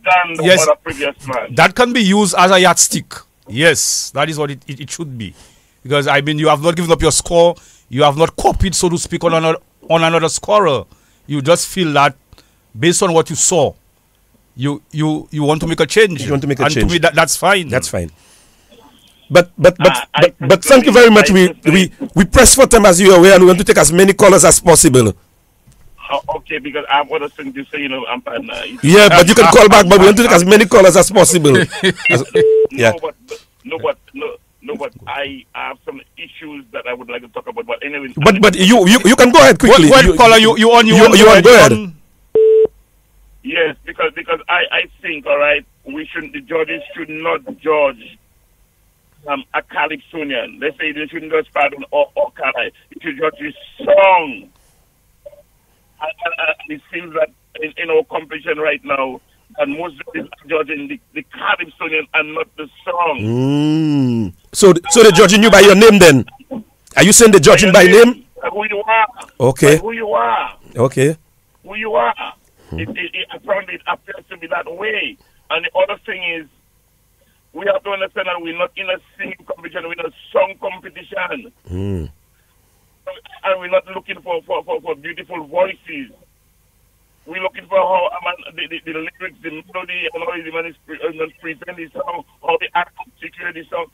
than yes, the previous man. That can be used as a yardstick. Yes, that is what it should be. Because I mean, you have not given up your score, you have not copied, so to speak, on another scorer. You just feel that based on what you saw, you want to make a change. You want to make a change. And to me, that's fine. That's fine. But thank you very much. We press for time, as you are aware, and we want to take as many callers as possible. Okay, because I have other things to say, I'm partner. Yeah, but you can call back, but we want to take as many callers as possible. Yeah. No, but I have some issues that I would like to talk about. But anyway. But you can go ahead quickly. What caller you on? Go ahead. Yes, because I think, all right, the judges should not judge a Calypsonian. Let's say they shouldn't judge pardon or Calais. They should judge his song. And it seems that in our competition right now, and most of them are judging the Calypsonian and not the song. So they're judging you by your name then? Are you saying they're judging by name? Who you are. Okay. Who you are. Okay. Who you are. Apparently it appears to be that way. And the other thing is, we have to understand that we're not in a singing competition, we're in a song competition. And we're not looking for beautiful voices. We're looking for how the lyrics, the melody, and how the man is present the song, how the act articulate the song,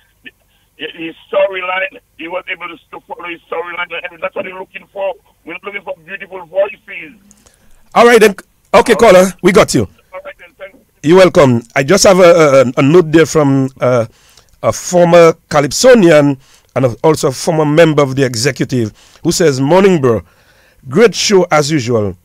his storyline. He was able to follow his storyline, and that's what we're looking for. We're not looking for beautiful voices. All right then. Okay, caller, we got you. All right then, thank you. You're welcome. I just have a note there from a former Calypsonian and also a former member of the executive who says, "Morning, bro. Great show as usual.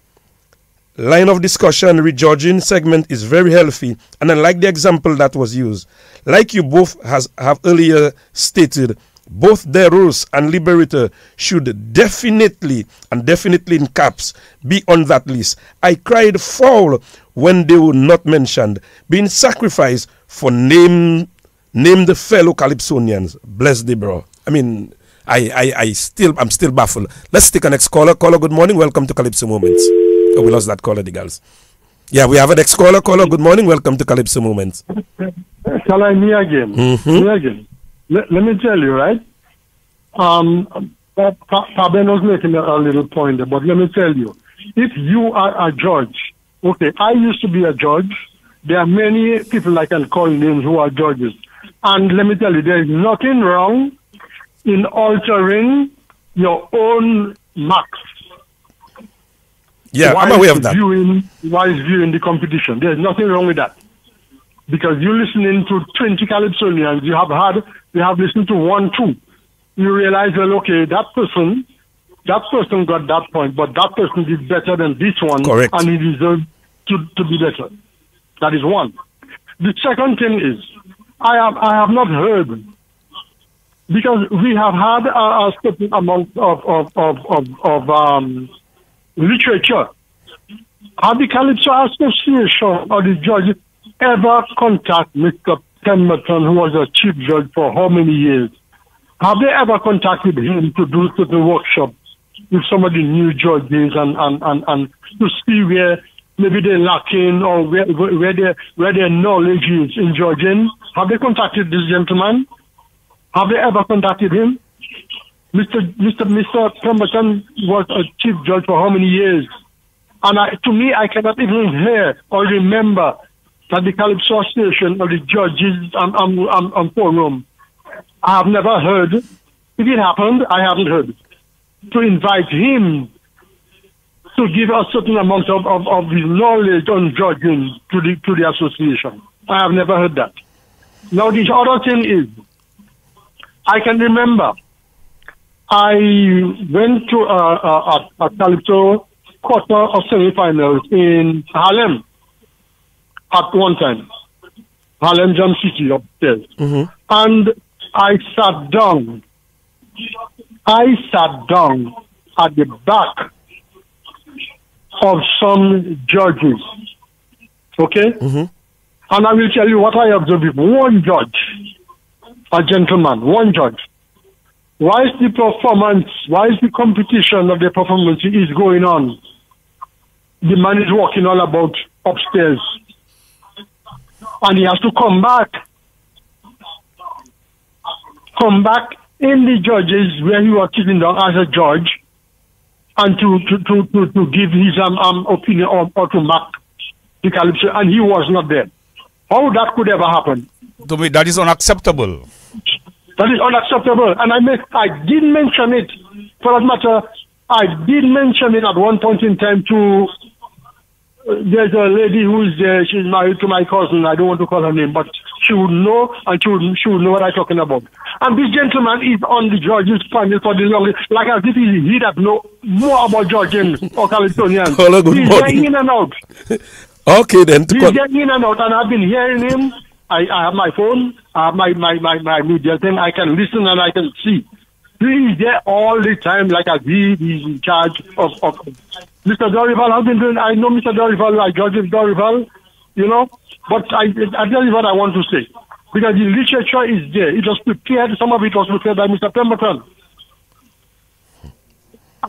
line of discussion, rejudging segment is very healthy, and I like the example that was used. Like you both have earlier stated, both Deros and Liberator should definitely, and definitely in caps, be on that list. I cried foul when they were not mentioned, being sacrificed for name the fellow Calypsonians. Bless the bro. I mean, I'm still baffled. Let's take a next caller. Caller, good morning. Welcome to Calypso Moments. Oh, we lost that caller, the girls. Yeah, we have a next caller. Caller, good morning. Welcome to Calypso Moments. Shall I me again? Me again. Let me tell you, right? Fabian was making a little point, but let me tell you, if you are a judge, okay, I used to be a judge. There are many people I can call names who are judges. And let me tell you, there is nothing wrong in altering your own marks. Yeah, I'm aware of that. While viewing the competition. There's nothing wrong with that. Because you're listening to 20 Calypsonians, you have listened to 1, 2. You realize, well, okay, that person got that point, but that person did better than this one. Correct. And he deserves to be better. That is one. The second thing is, I have not heard, because we have had a certain amount of literature. Have the Calypso Association or the judges ever contact Mr. Pemberton, who was a chief judge for how many years? Have they ever contacted him to do certain workshops with some of the new judges and to see where maybe they're lacking or where their knowledge is in judging? Have they contacted this gentleman? Have they ever contacted him? Mr. Pemberton was a chief judge for how many years? And to me, I cannot even hear or remember that the Calypso Association or the judges on forum, I have never heard. If it happened, I haven't heard. To invite him to give a certain amount of his knowledge on judging to the association. I have never heard that. Now, the other thing is, I can remember I went to a Calypso quarter or semi-finals in Harlem at one time. Harlem Jam City upstairs. And I sat down at the back of some judges. Okay? And I will tell you what I observed. One judge, a gentleman, one judge. Why is the competition of the performance is going on? The man is walking all about upstairs. And he has to come back in the judges where he was sitting down as a judge and to give his opinion or to mark the Calypso, and he was not there. How that could ever happen? To me, that is unacceptable. That is unacceptable. And I did mention it. For that matter, I did mention it at one point in time to... there's a lady who is there. She's married to my cousin. I don't want to call her name, but she would know, and she would know what I'm talking about. And this gentleman is on the judges panel for the longest, like as if he that know more about judging or Calypsonians. He's getting in and out. Okay, then. He's getting in and out, and I've been hearing him. I have my phone, I have my media thing. I can listen and I can see. He's there all the time, like as he's in charge of Mr. Dorival has been doing. I know Mr. Dorival, I judge Dorival, you know. But I tell you what I want to say, because the literature is there. It was prepared. Some of it was prepared by Mr. Pemberton.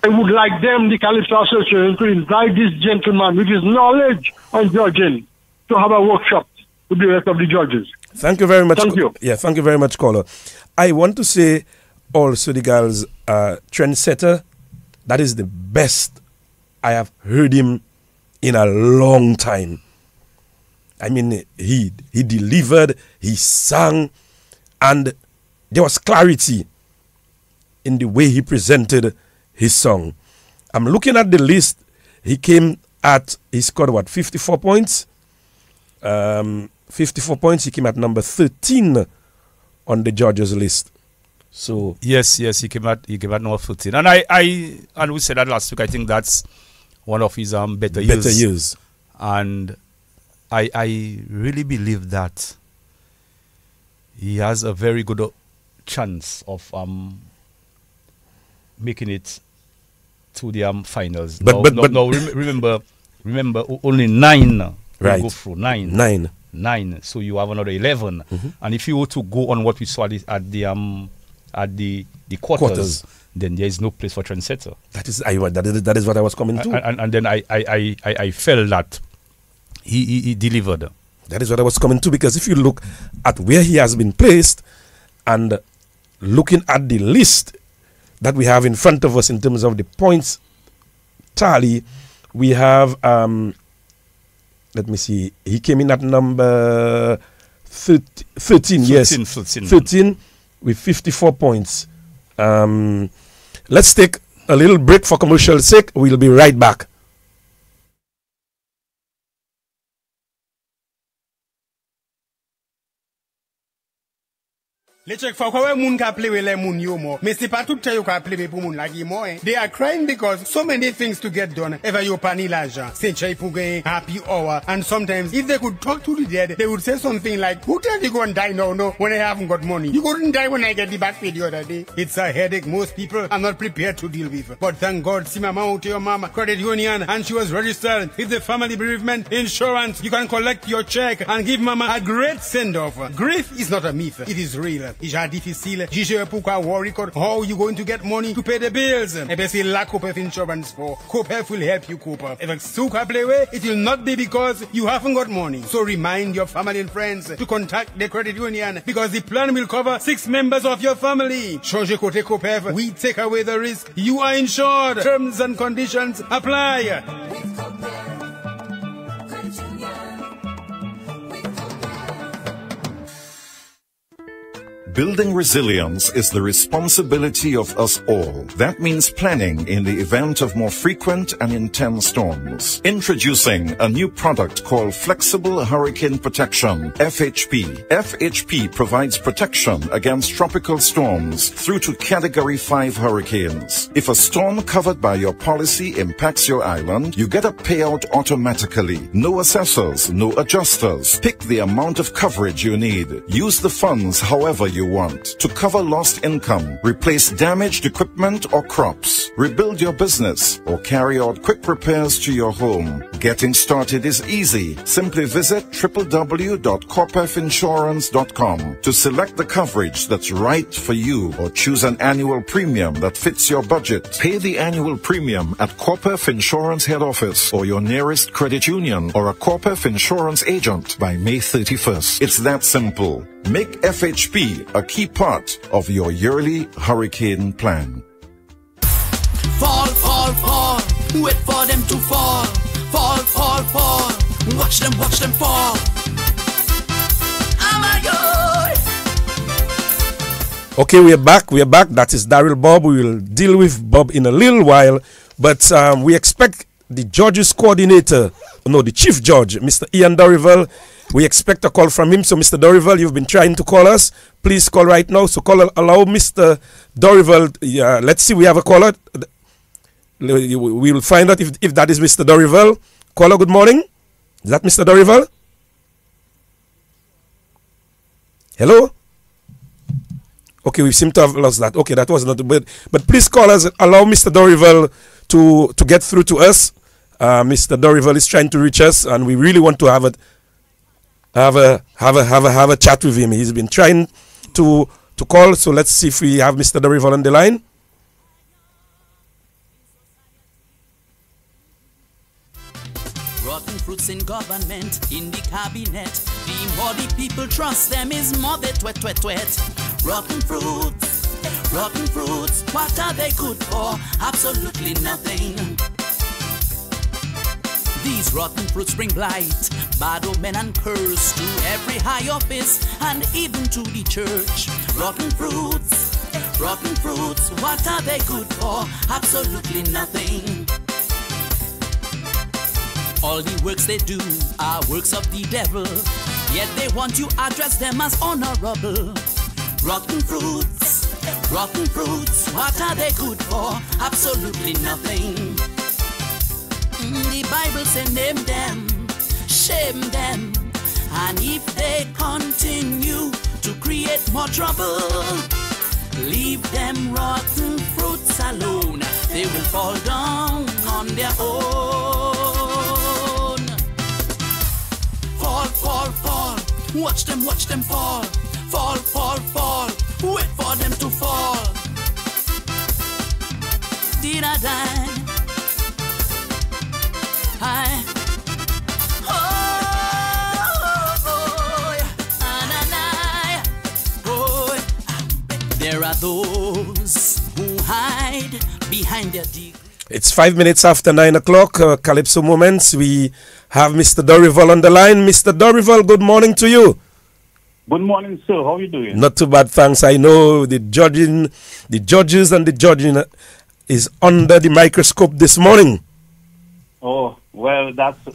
I would like them, the Calypso Association, to invite this gentleman with his knowledge on judging to have a workshop with the rest of the judges. Thank you very much. Thank you. Yeah, thank you very much, caller. I want to say also the girls, trendsetter, that is the best I have heard him in a long time. I mean, he delivered, he sang, and there was clarity in the way he presented his song. I'm looking at the list. He scored what, 54 points? 54 points. He came at number 13 on the judges list. So yes, he came at number 13. And we said that last week. I think that's better years. And I really believe that he has a very good chance of making it to the finals. But remember, only 9 will go through. 9. So you have another 11. And if you were to go on what we saw at the quarters, then there is no place for trendsetter. That is what I was coming to. And then I felt that he delivered. That is what I was coming to, because if you look at where he has been placed and looking at the list that we have in front of us in terms of the points tally, we have, let me see, he came in at number 13, yes. 13 with 54 points. Let's take a little break for commercial sake. We'll be right back. Les check for how moun ka play with moun yo more. Mais c'est pas tout temps yo ka play pour moun lagi more. They are crying because so many things to get done. Ever yo pani l'argent. C'est chay pour gain happy hour. And sometimes if they could talk to the dead, they would say something like, who tell you go and die now, no, when I haven't got money? You couldn't die when I get the back pay the other day. It's a headache most people are not prepared to deal with. But thank God, see mama out to your mama credit union and she was registered with the family bereavement insurance. You can collect your check and give mama a great send-off. Grief is not a myth. It is real. It's difficile. Juger pourquoi worry how you going to get money to pay the bills. Et bien c'est la COPEF insurance for. COPEF will help you cope. If souka play way, it will not be because you haven't got money. So remind your family and friends to contact the credit union because the plan will cover 6 members of your family. Change côté COPEF. We take away the risk. You are insured. Terms and conditions apply. Building resilience is the responsibility of us all. That means planning in the event of more frequent and intense storms. Introducing a new product called Flexible Hurricane Protection, FHP. FHP provides protection against tropical storms through to Category 5 hurricanes. If a storm covered by your policy impacts your island, you get a payout automatically. No assessors, no adjusters. Pick the amount of coverage you need. Use the funds however you want to cover lost income, replace damaged equipment or crops, rebuild your business, or carry out quick repairs to your home. Getting started is easy. Simply visit www.corpefinsurance.com to select the coverage that's right for you or choose an annual premium that fits your budget. Pay the annual premium at Corpef Insurance Head Office or your nearest credit union or a Corpef Insurance agent by May 31st. It's that simple. Make FHP a key part of your yearly hurricane plan. Fall, fall, fall. Wait for them to fall. Fall, fall, fall. Watch them fall. Oh my God. Okay, we are back. That is Daryl Bob. We will deal with Bob in a little while. But we expect the judges coordinator, the chief judge, Mr. Ian Dorival. We expect a call from him. So, Mr. Dorival, you've been trying to call us. Please call right now. So, allow Mr. Dorival. Let's see. We have a caller. We will find out if that is Mr. Dorival. Caller, good morning. Is that Mr. Dorival? Hello? Okay, we seem to have lost that. Okay, that was not bad. But please call us. Allow Mr. Dorival to get through to us. Mr. Dorival is trying to reach us, and we really want to have a chat with him. He's been trying to call, so let's see if we have Mr. Dorival on the line. Rotten fruits in government, in the cabinet. The more the people trust them is more they twet. Rotten fruits, what are they good for? Absolutely nothing. These rotten fruits bring blight, bad omen and curse to every high office and even to the church. Rotten fruits, what are they good for? Absolutely nothing. All the works they do are works of the devil, yet they want you address them as honorable. Rotten fruits, what are they good for? Absolutely nothing. say name them, shame them. And if they continue to create more trouble, leave them rotten fruits alone. They will fall down on their own. Fall, fall, fall. Watch them fall. Fall, fall, fall. Wait for them to fall. Did I die? There are those who hide behind their degree. It's 5 minutes after 9 o'clock. Calypso Moments. We have Mr. Dorival on the line. Mr. Dorival, good morning to you. Good morning, sir. How are you doing? Not too bad, thanks. I know the judges and the judging is under the microscope this morning. Oh, well,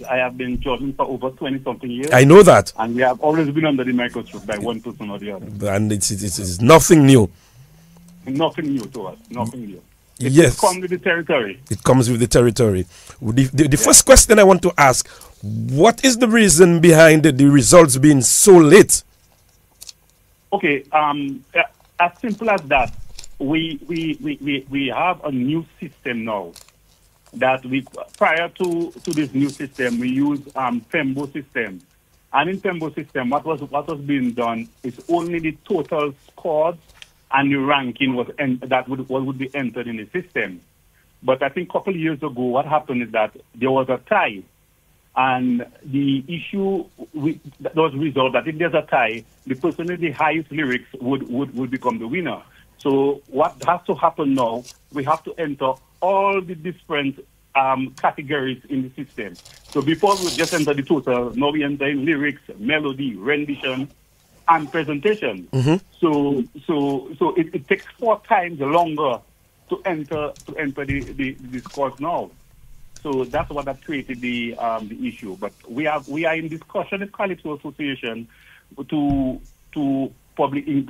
I have been judging for over 20-something years. I know that. And we have always been under the microscope by one person or the other. And it's nothing new. Nothing new to us. Nothing new. Yes. It comes with the territory. It comes with the territory. The first question I want to ask, what is the reason behind the results being so late? Okay, as simple as that, we have a new system now. That prior to this new system, we use FEMBO system. And in FEMBO system, what was being done is only the total scores and the ranking would be entered in the system. But I think a couple of years ago, what happened is that there was a tie. And the issue that was resolved that if there's a tie, the person with the highest lyrics would become the winner. So what has to happen now, we have to enter all the different categories in the system. So before we just enter the total, now we enter in lyrics, melody, rendition, and presentation. Mm-hmm. So it takes 4 times longer to enter the scores now. So that's what that created the issue. But we are in discussion with Calypso Association to probably